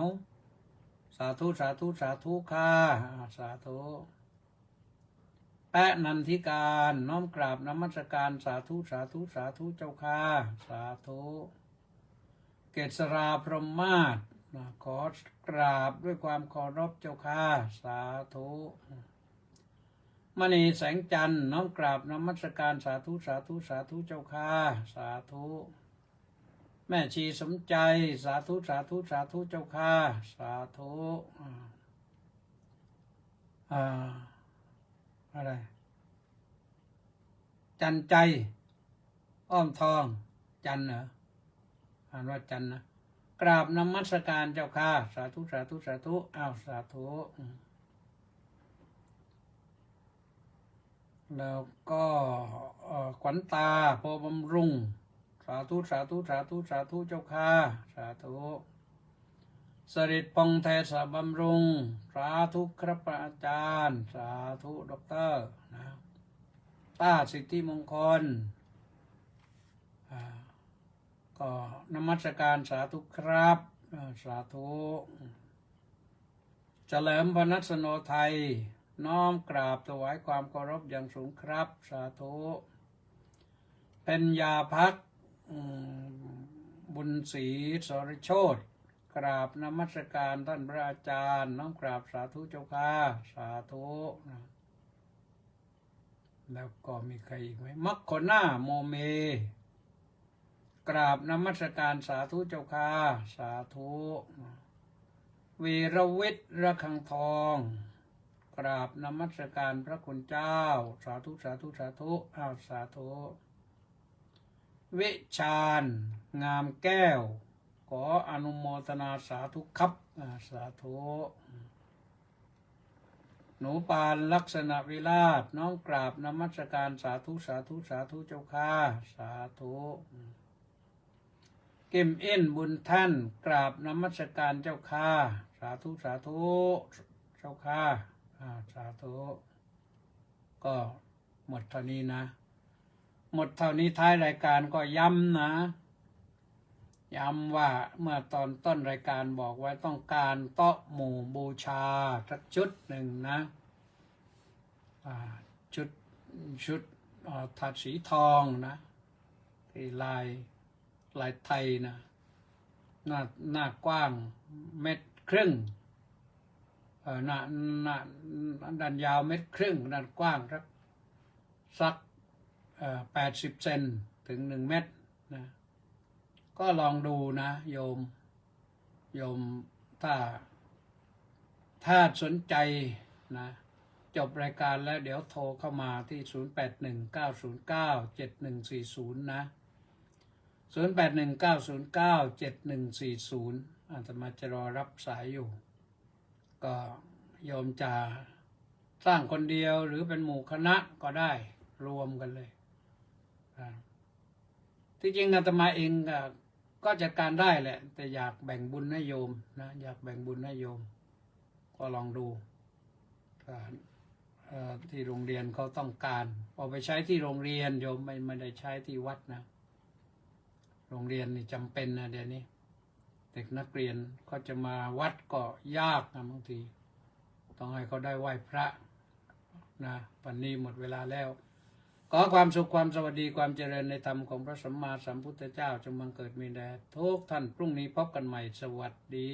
สาธุค่ะสาธุแปะนันทิการน้อมกราบนมัสการสาธุเจ้าค่ะสาธุเกษราพรหมมาศขอกราบด้วยความเคารพเจ้าค่ะสาธุ มณีแสงจันทร์น้อมกราบนมัสการสาธุสาธุสาธุเจ้าค่ะสาธุแม่ชีสมใจสาธุสาธุสาธุเจ้าค่ะสาธุอะไรจันใจอ้อมทองจันเหรออ่านว่าจันนะกราบนมัสการเจ้าค่ะสาธุสาธุสาธุอ้าวสาธุแล้วก็ขวัญตาโพบำรุงสาธุสาธุสาธุสาธุเจ้าค่ะสาธุสริตปองแทสบำรุงสาธุครับอาจารย์สาธุด็อกเตอร์นะต้าสิทธิมงคลก็นมัสการสาธุครับสาธุเฉลิมพนัสโนไทยน้อมกราบถวายความเคารพอย่างสูงครับสาธุเป็นยาพักบุญศรีสรโชติกราบนมัสการท่านพระอาจารย์น้อมกราบสาธุเจ้าค่ะสาธุแล้วก็มีใครอีกไหมมัคคหน้าโมเมกราบนมัสการสาธุเจ้าค่ะสาธุวีรวิทย์ระฆังทองกราบนมัสการพระคุณเจ้าสาธุสาธุสาธุอ้าวสาธุวิชาญงามแก้วขออนุโมทนาสาธุครับสาธุหนูปานลักษณะวิราชน้องกราบนมัสการสาธุสาธุสาธุเจ้าค่ะสาธุกิมอินบุญท่านกราบนมัสการเจ้าค่ะสาธุสาธุเจ้าค่ะสาธุก็หมดเท่านี้นะหมดเท่านี้ท้ายรายการก็ย้ำนะย้ำว่าเมื่อตอนต้นรายการบอกไว้ต้องการโต๊ะหมู่บูชาสักชุดหนึ่งนะชุดถัดสีทองนะที่ลายไทยนะหน้ากว้าง1.5 เมตรด้านยาว1.5 เมตรด้านกว้างสัก80 เซนถึง1 เมตรนะก็ลองดูนะโยมถ้าสนใจนะจบรายการแล้วเดี๋ยวโทรเข้ามาที่0819097140นะ0819097140อาตมาจะรอรับสายอยู่ก็โยมจะสร้างคนเดียวหรือเป็นหมู่คณะก็ได้รวมกันเลยที่จริงอาตมาเองก็จัดการได้แหละแต่อยากแบ่งบุญให้โยมนะอยากแบ่งบุญให้โยมก็ลองดูที่โรงเรียนเขาต้องการเอาไปใช้ที่โรงเรียนโยมไม่ได้ใช้ที่วัดนะโรงเรียนนี่จำเป็นนะเดี๋ยวนี้เด็กนักเรียนก็จะมาวัดก็ยากนะบางทีต้องให้เขาได้ไหว้พระนะวันนี้หมดเวลาแล้วขอความสุขความสวัสดีความเจริญในธรรมของพระสัมมาสัมพุทธเจ้าจงบังเกิดมีแด่ทุกท่านพรุ่งนี้พบกันใหม่สวัสดี